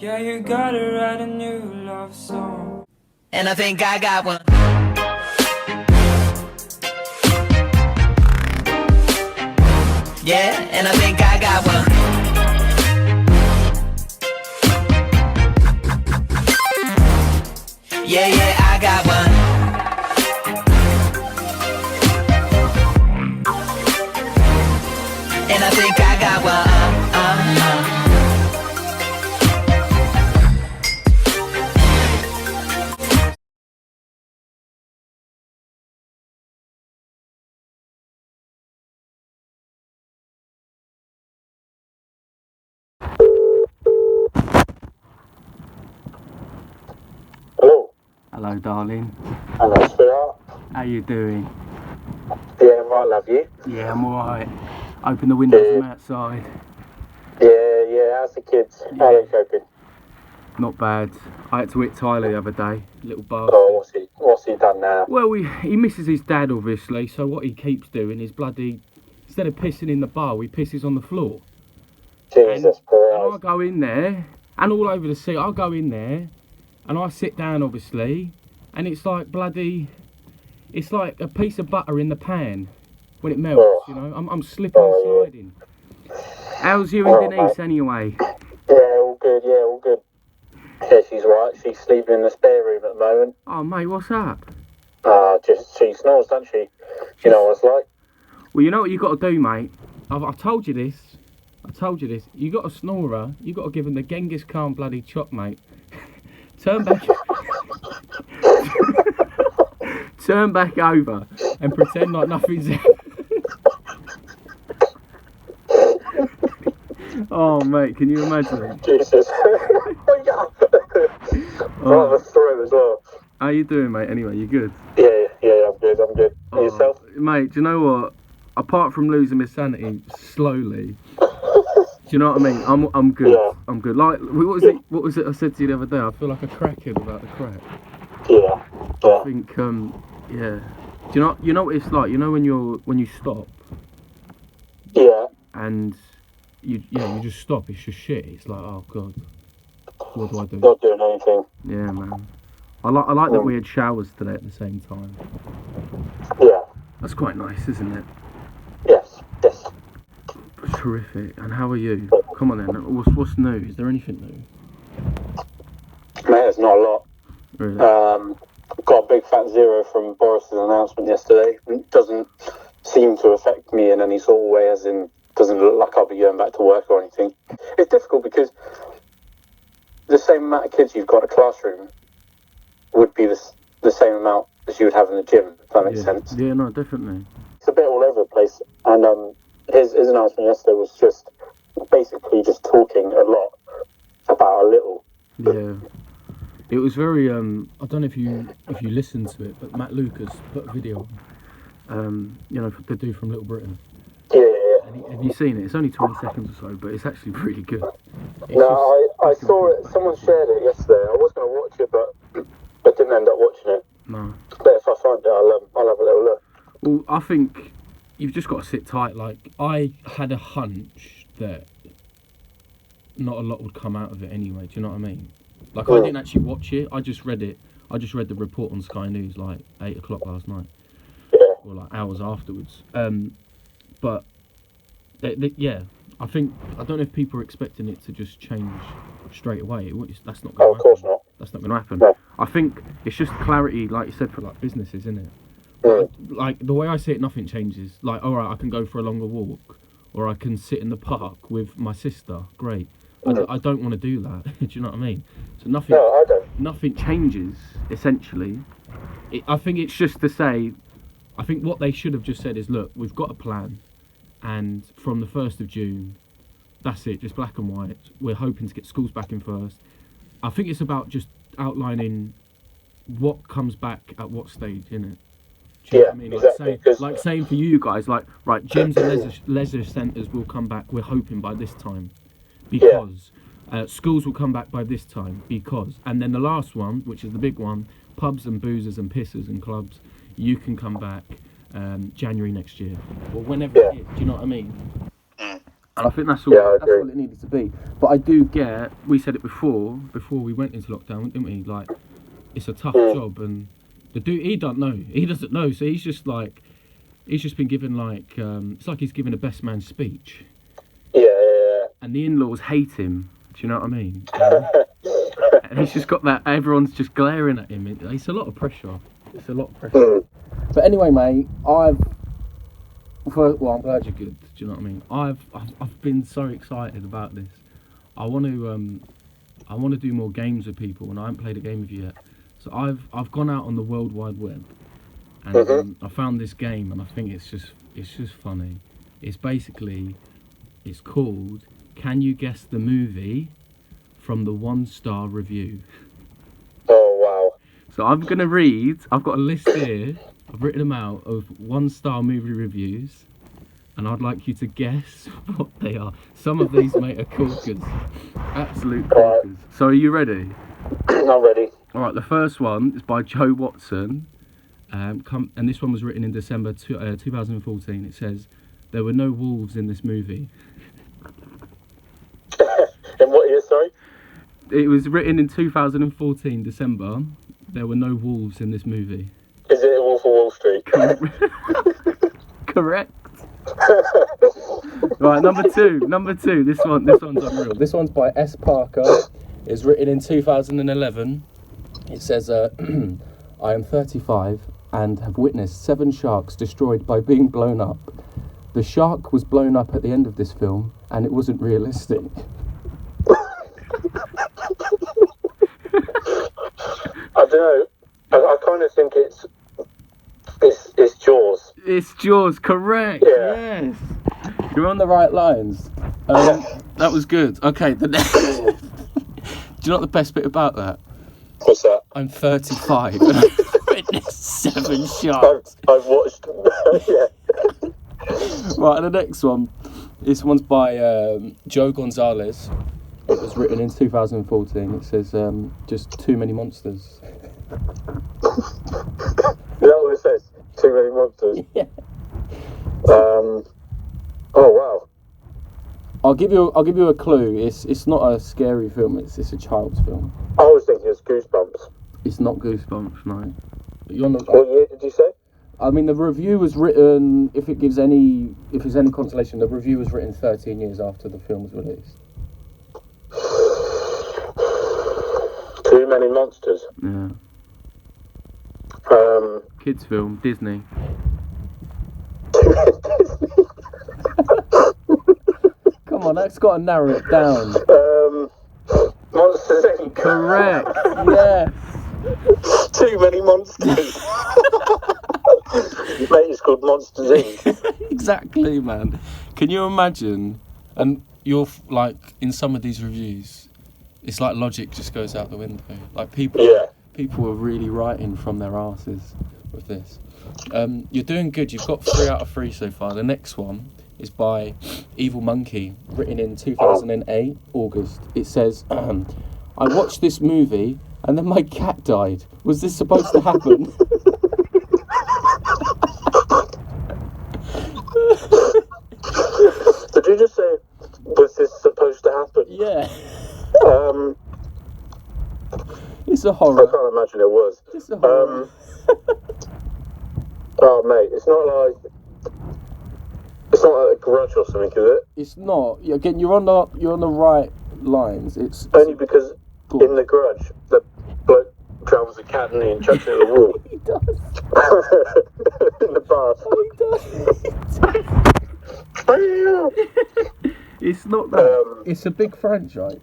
Yeah, you gotta write a new love song. And I think I got one. Yeah, and I think I got one. Yeah, I got one. And I think I got one. Hello. Hello, darling. Hello, sweetheart. How you doing? Yeah, I'm right, love you. Yeah, I'm alright. Open the window from outside. Yeah, how's the kids? How are they coping? Not bad. I had to hit Tyler the other day, little bastard. Oh, what's he done now? Well, he misses his dad, obviously, so what he keeps doing is bloody, instead of pissing in the bowl, he pisses on the floor. Jesus And I Christ. go in there, and all over the seat, I go in there, and I sit down, obviously, and it's like bloody, it's like a piece of butter in the pan when it melts, you know. I'm slipping and sliding. How's you and Denise, anyway? Yeah, all good, all good. Yeah, she's right. She's sleeping in the spare room at the moment. Oh, mate, what's up? She snores, doesn't she? You know what it's like? Well, you know what you got to do, mate? I've told you this. You got a snorer, you got to give him the Genghis Khan bloody chop, mate. Turn back over and pretend like nothing's Oh, mate, can you imagine? Jesus. Wake up. Right the throat as well. How you doing, mate? Anyway, you good? Yeah, I'm good. And yourself? Mate, do you know what? Apart from losing my sanity slowly, do you know what I mean? I'm good. Yeah. I'm good. Like, what was it I said to you the other day? I feel like a crackhead without the crack. Yeah. I think, yeah. Do you know what it's like? You know when you stop Yeah. and you just stop. It's just shit. It's like, oh god, what do I do? Not doing anything. Yeah, man. I like that we had showers today at the same time. Yeah. That's quite nice, isn't it? Yes. Terrific. And how are you? Come on then. What's new? Is there anything new? Mate, there's not a lot. Really? Got a big fat zero from Boris's announcement yesterday. It doesn't seem to affect me in any sort of way, as in doesn't look like I'll be going back to work or anything. It's difficult because the same amount of kids you've got in a classroom would be the same amount as you would have in the gym, if that makes sense. Yeah, no, definitely. It's a bit all over the place. And his announcement yesterday was just basically just talking a lot about a little. Yeah. It was very, I don't know if you listened to it, but Matt Lucas put a video on, the dude from Little Britain. Yeah. And have you seen it? It's only 20 seconds or so, but it's actually really good. I saw it. Someone shared it yesterday. I was going to watch it, but I didn't end up watching it. No. But if I find it, I'll have a little look. Well, I think you've just got to sit tight. Like, I had a hunch that not a lot would come out of it anyway. Do you know what I mean? Like, I didn't actually watch it. I just read it. I just read the report on Sky News like 8 o'clock last night. Yeah. Or like hours afterwards. But yeah, I don't know if people are expecting it to just change straight away. That's not going to happen. Of course not. That's not going to happen. No. I think it's just clarity, like you said, for like businesses, isn't it? Like the way I see it, nothing changes. Like, all right, I can go for a longer walk, or I can sit in the park with my sister. Great. I don't want to do that. Do you know what I mean? So nothing. No, I don't. Nothing changes essentially. I think it's just to say. I think what they should have just said is, look, we've got a plan, and from the 1st of June, that's it, just black and white. We're hoping to get schools back in first. I think it's about just outlining what comes back at what stage, innit? Do you know what I mean? Exactly. Like saying for you guys, like, right, gyms and leisure centres will come back, we're hoping, by this time. Because schools will come back by this time. Because. And then the last one, which is the big one, pubs and boozers and pissers and clubs, you can come back January next year. Or whenever it is. Do you know what I mean? And I think that's all. Yeah, I that's agree. all it needed to be. But I do get. We said it before we went into lockdown, didn't we? Like, it's a tough job, and the dude he doesn't know. He doesn't know, so he's just been given like it's like he's given a best man speech. Yeah. And the in-laws hate him. Do you know what I mean? And he's just got that. Everyone's just glaring at him. It's a lot of pressure. It's a lot of pressure. But anyway, mate, I'm glad you're good. Do you know what I mean? I've been so excited about this. I want to do more games with people, and I haven't played a game with you yet. So I've gone out on the World Wide Web, and I found this game, and I think it's just funny. It's called Can You Guess the Movie from the 1-star review. Oh wow. So I'm going to read, I've got a list here, I've written them out, of 1-star movie reviews, and I'd like you to guess what they are. Some of these, mate, are corkers. Absolute corkers. So are you ready? I'm ready. Alright, the first one is by Joe Watson, and this one was written in December 2014. It says, there were no wolves in this movie. In what year, sorry? It was written in 2014, December. There were no wolves in this movie. Is it Wolf of Wall Street? Correct. Right, number two. This one's unreal. This one's by S. Parker. It's written in 2011. It says, I am 35 and have witnessed 7 sharks destroyed by being blown up. The shark was blown up at the end of this film, and it wasn't realistic. I don't know. I kind of think it's Jaws. It's Jaws, correct. Yeah. Yes. You're on the right lines. That was good. Okay, do you know what the best bit about that? What's that? I'm 35 and I've witnessed 7 sharks. I've watched. Yeah. Right, and the next one. This one's by Joe Gonzalez. It was written in 2014. It says, just too many monsters. Is that what it says? Too many monsters? Yeah. Oh wow. I'll give you a clue. It's not a scary film. It's a child's film. I was thinking it's Goosebumps. It's not Goosebumps, no. You're on the, What year did you say? I mean, the review was written. If it's any consolation, the review was written 13 years after the film was released. Too Many Monsters. Yeah. Kids film, Disney. Come on, that's got to narrow it down. Monsters Inc. Correct. Yes. Too Many Monsters. Mate, it's called Monsters Inc. Exactly, man. Can you imagine? And you're like in some of these reviews, it's like logic just goes out the window. Like people are really writing from their arses with this. You're doing good. You've got 3 out of 3 so far. The next one is by Evil Monkey, written in 2008, August. It says, I watched this movie and then my cat died. Was this supposed to happen? Did you just say, was this supposed to happen? Yeah. It's a I horror. can't imagine it was. It's a horror. Oh mate, it's not like a Grudge or something, is it? It's not. Again, you're on the right lines. It's Only because Cool. in The Grudge, the bloke drowns a cat and chucks it in the wall. He does. In the bath. Oh, he does. It's not that. It's a big franchise.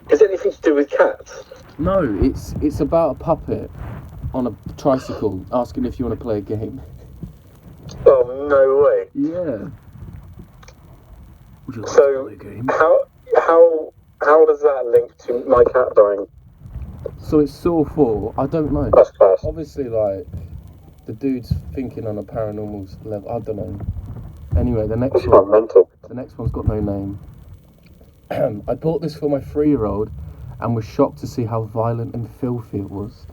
Is it anything to do with cats? No, it's about a puppet on a tricycle asking if you want to play a game. Oh, no way. Yeah. Would you like So, to play a game? how does that link to my cat dying? So it's Saw 4. I don't know. That's class. Obviously, like, the dude's thinking on a paranormal level. I don't know. Anyway, the next That's not one. mental. The next one's got no name. I bought this for my 3-year-old and was shocked to see how violent and filthy it was.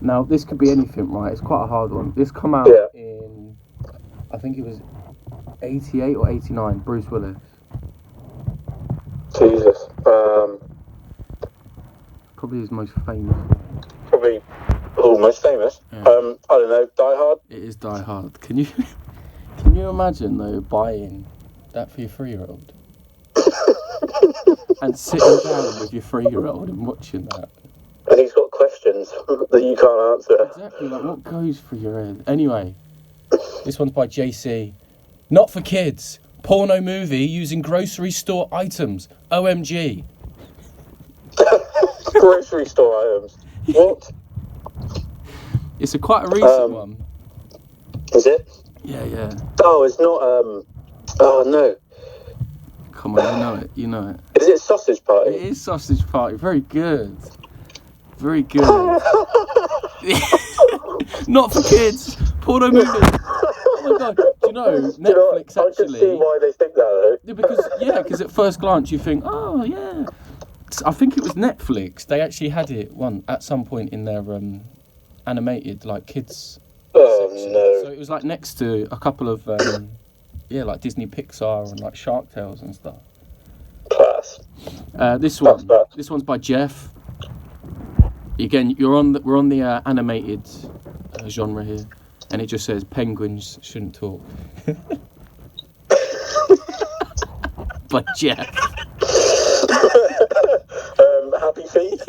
Now, this could be anything, right? It's quite a hard one. This come out in, I think it was 88 or 89, Bruce Willis. Jesus. Probably his most famous. Probably most famous. Yeah. I don't know. Die Hard. It is Die Hard. Can you imagine though buying that for your 3-year-old and sitting down with your 3-year-old and watching that? And he's got questions that you can't answer. Exactly, like what goes through your head? Anyway, this one's by JC. Not for kids. Porno movie using grocery store items. OMG. Grocery store items. What? It's quite a recent one. Is it? Yeah. Oh, it's not. Oh no. Come on, you know it. Is it Sausage Party? It is Sausage Party. Very good. Very good. Not for kids. Porno movie. Oh my god. Do you know Netflix I can actually? see why they think that though. Because at first glance you think, oh yeah. I think it was Netflix. They actually had it at some point in their animated like kids. Oh section. no. So it was like next to a couple of like Disney Pixar and like Shark Tales and stuff. Class. This one's by Jeff. Again, we're on the animated genre here, and it just says penguins shouldn't talk. By Jeff. Happy Feet.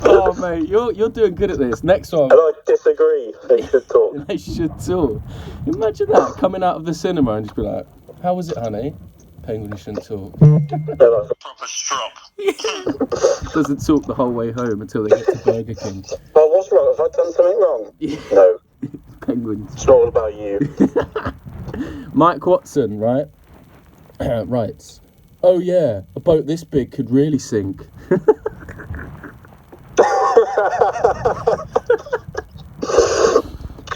Oh mate, you're doing good at this. Next one. And I disagree. They should talk. They should talk. Imagine that coming out of the cinema and just be like, "How was it, honey?" Penguins shouldn't talk. They're like a proper strop. Doesn't talk the whole way home until they get to Burger King. Oh, what's wrong? Have I done something wrong? No. Penguins. It's not all about you. Mike Watson, right? Writes, "Oh yeah, a boat this big could really sink."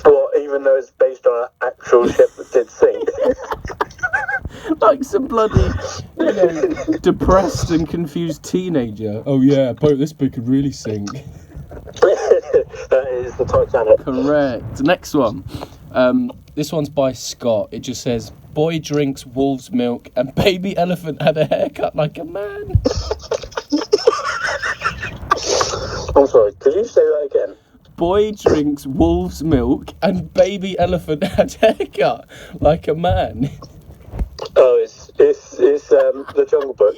What, even though it's based on an actual ship that did sink? Like some bloody, depressed and confused teenager. "Oh yeah, a boat this big could really sink." That is the Titanic. Correct. Next one. This one's by Scott. It just says, "Boy drinks wolf's milk and baby elephant had a haircut like a man." I'm sorry, could you say that again? Boy drinks wolf's milk and baby elephant had haircut like a man. Oh, it's the Jungle Book.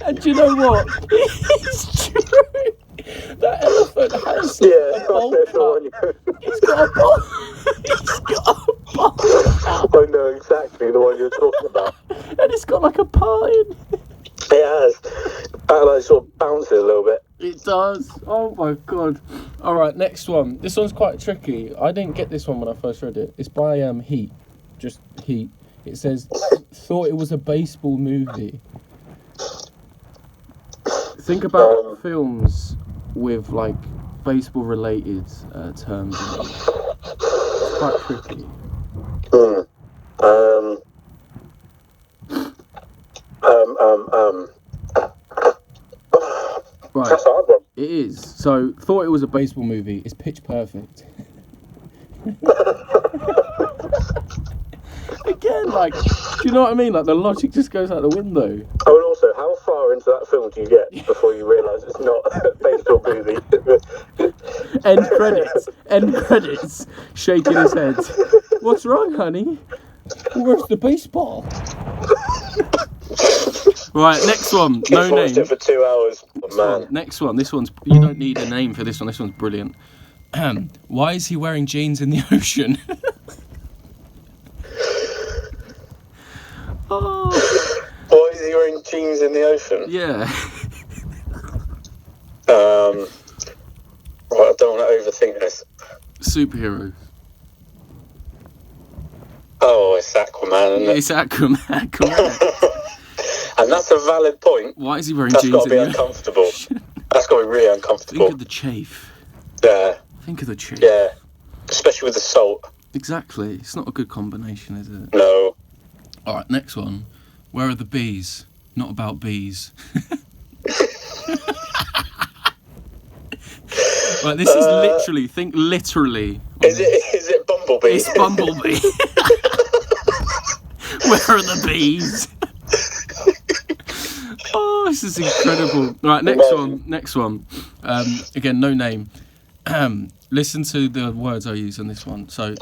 And do you know what? It's true. That elephant has a bowl cut. He's got a bowl. He's got a bowl. I know exactly the one you're talking about. And it's got like a part in. It has. And like sort of bounces a little bit. It does. Oh my god. All right, next one. This one's quite tricky. I didn't get this one when I first read it. It's by Heat. Just Heat. It says, "Thought it was a baseball movie." Think about films with like baseball related terms. It's quite tricky. Right. That's a hard one. It is. So, thought it was a baseball movie. It's Pitch Perfect. Again, like, do you know what I mean? Like, the logic just goes out the window. Oh, and also, how far into that film do you get before you realise it's not a baseball movie? End credits. End credits. Shaking his head. "What's wrong, honey? Where's the baseball?" Right, next one. No You've watched name. it for 2 hours. Oh, man. Next one. This one's. You don't need a name for this one. This one's brilliant. Why is he wearing jeans in the ocean? Oh. Why is he wearing jeans in the ocean? Yeah. Right, I don't want to overthink this. Superhero. Oh, it's Aquaman, isn't it? It's Aquaman. Correct. And that's a valid point. Why is he wearing That's jeans got to in be the uncomfortable. That's got to be really uncomfortable. Think of the chafe. Yeah. Think of the chafe. Yeah. Especially with the salt. Exactly. It's not a good combination, is it? No. All right, next one. Where are the bees? Not about bees. Right, this is literally. Think literally. Is it Bumblebee. It's Bumblebee. Where are the bees? Oh, this is incredible. Right, next one. Again, no name. Listen to the words I use on this one. So,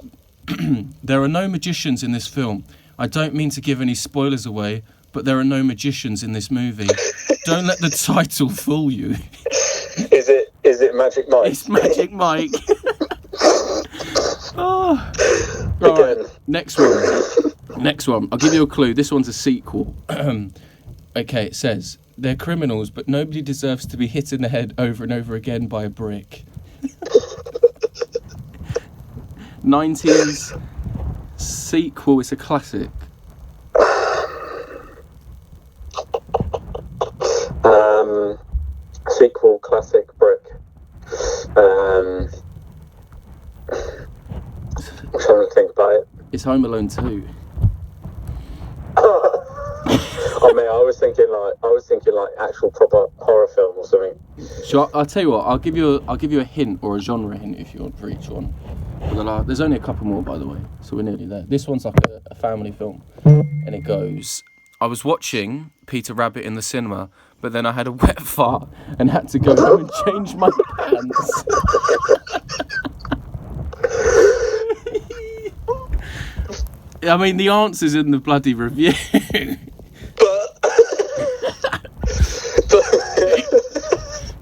there are no magicians in this film. I don't mean to give any spoilers away, but there are no magicians in this movie. Don't let the title fool you. Is it Magic Mike? It's Magic Mike. Oh. Again. Right, next one. I'll give you a clue. This one's a sequel. Okay, it says, they're criminals, but nobody deserves to be hit in the head over and over again by a brick. 90s sequel, it's a classic. Sequel, classic, brick. I'm trying to think about it. It's Home Alone 2. Oh man, I was thinking like actual proper horror film or something. So I'll tell you what. I'll give you a hint or a genre hint if you want for each one. There's only a couple more, by the way, so we're nearly there. This one's like a family film, and it goes: I was watching Peter Rabbit in the cinema, but then I had a wet fart and had to go home and change my pants. I mean, the answer's in the bloody review.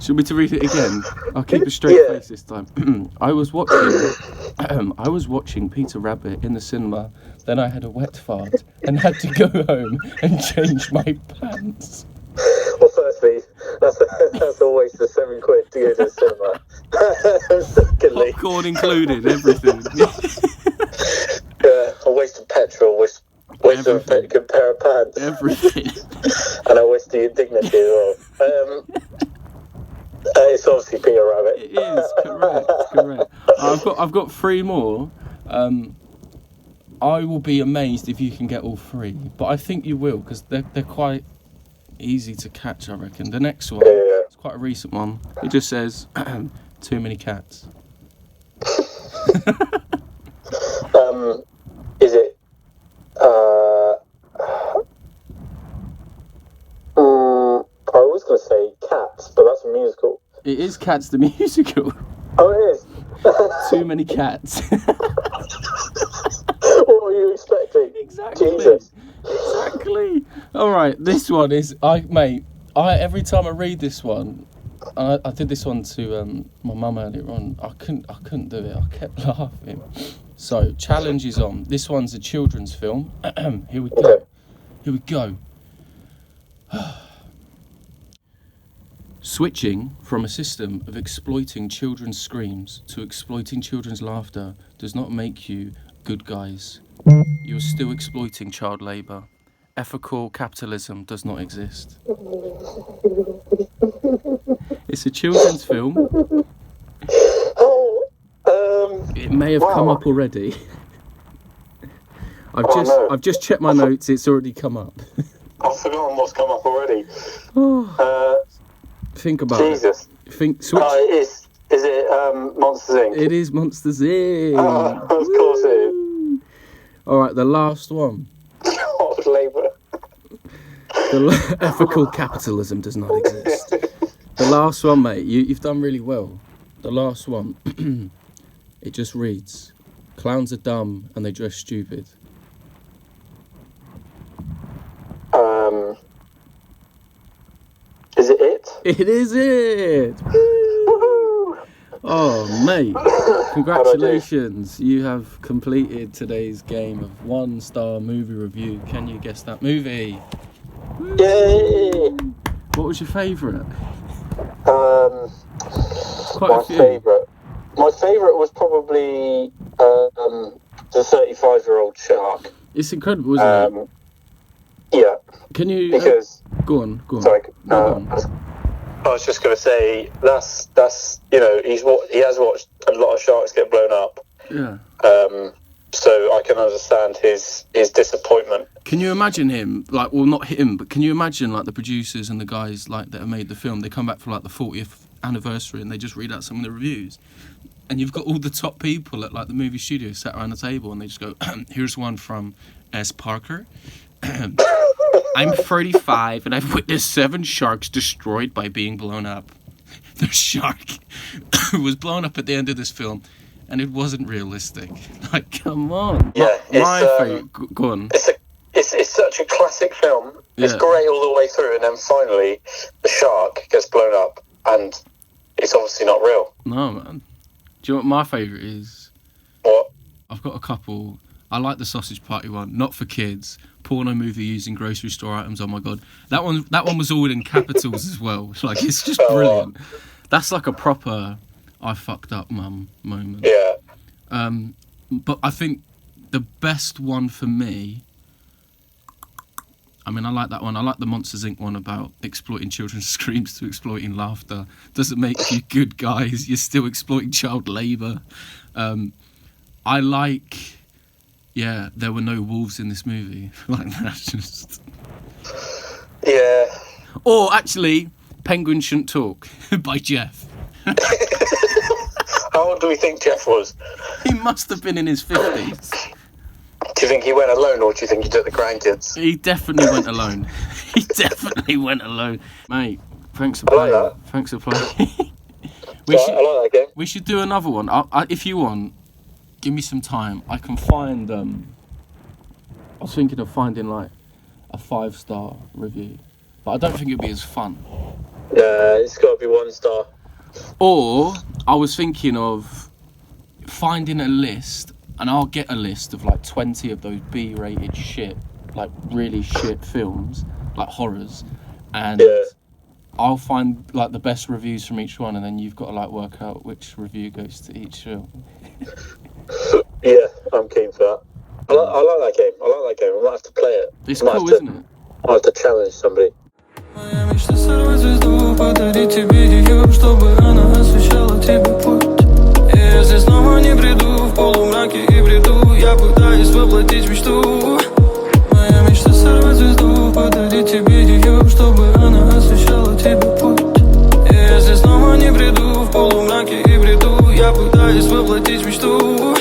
Should we to read it again? I'll keep a straight face this time. I was watching Peter Rabbit in the cinema. Then I had a wet fart and had to go home and change my pants. Well, firstly, that's a waste of £7 to go to the cinema. Secondly, popcorn included, everything. A waste of petrol, waste of a good pair of pants. Everything. And a waste of your dignity as well. It's obviously Peter Rabbit. It is, correct. I've got three more. I will be amazed if you can get all three, but I think you will, because they're quite easy to catch, I reckon. The next one, it's quite a recent one. It just says, too many cats. Is it? I was going to say Cats, but that's a musical. It is Cats the musical. Oh, it is. Too many cats. What were you expecting? Exactly. Jesus. Exactly. All right, this one is every time I read this one, I did this one to my mum earlier on. I couldn't do it. I kept laughing. So challenge is on. This one's a children's film. Here we go. Okay. Here we go. Switching from a system of exploiting children's screams to exploiting children's laughter does not make you good guys. You are still exploiting child labour. Ethical capitalism does not exist. It's a children's film. It may have come up already. I've just checked my notes. It's already come up. I've forgotten what's come up already. Think about Jesus. it. Switch. Is it Monsters Inc? It is Monsters Inc. Of course it is. All right, the last one. Child labour. Ethical capitalism does not exist. The last one, mate. You've done really well. The last one. It just reads, clowns are dumb and they dress stupid. Is it it? It is it! Oh, mate. Congratulations. You have completed today's game of 1-star movie review. Can you guess that movie? Yay! What was your favourite? My favourite was probably the 35-year-old shark. It's incredible, isn't it? Yeah. Can you... Because... Go on. Sorry. Go on. I was just going to say, that's he has watched a lot of sharks get blown up. Yeah. So I can understand his disappointment. Can you imagine him, like, well, not him, but can you imagine, like, the producers and the guys, like, that have made the film, they come back for, like, the 40th anniversary and they just read out some of the reviews and you've got all the top people at like the movie studio sat around the table, and they just go, "Here's one from S. Parker. I'm 35, and I've witnessed 7 sharks destroyed by being blown up. The shark was blown up at the end of this film, and it wasn't realistic. Like, come on. Yeah, My favourite. Go on. It's such a classic film. It's Yeah. great all the way through, and then finally the shark gets blown up, and it's obviously not real. No, man. Do you know what my favourite is? What? I've got a couple. I like the Sausage Party one. Not for kids. Porno movie using grocery store items. Oh my god, that one was all in capitals as well. Like, it's just brilliant. That's like a proper I fucked up mum moment. Yeah. But I think the best one for me, I mean, I like that one. I like the Monsters Inc. one about exploiting children's screams to exploiting laughter. Doesn't make you good guys. You're still exploiting child labour. I like, yeah, there were no wolves in this movie. Like, that's just... Yeah. Or, actually, Penguins Shouldn't Talk by Jeff. How old do we think Jeff was? He must have been in his 50s. Do you think he went alone, or do you think he took the grandkids? He definitely went alone. He definitely went alone. Mate, thanks for I like playing. that. Thanks for playing. I like that game. We should do another one. If you want, give me some time. I can find... I was thinking of finding, like, a 5-star review. But I don't think it'd be as fun. It's got to be 1 star. Or, I was thinking of finding a list, and I'll get a list of, like, 20 of those B-rated shit, like, really shit films, like horrors, and... Yeah. I'll find, like, the best reviews from each one, and then you've got to, like, work out which review goes to each film. Yeah, I'm keen for that. I like that game. I like that game. I might have to play it. It's I might cool, have to- isn't it? I have to challenge somebody. Моя мечта сорвать звезду, подарить тебе ее, чтобы она освещала тебе путь. И если снова не приду в полумраке и бреду, я пытаюсь воплотить мечту. Моя мечта сорвать звезду, подарить тебе ее, чтобы она освещала тебе путь. И если снова не приду в полумраке и бреду, я пытаюсь воплотить мечту.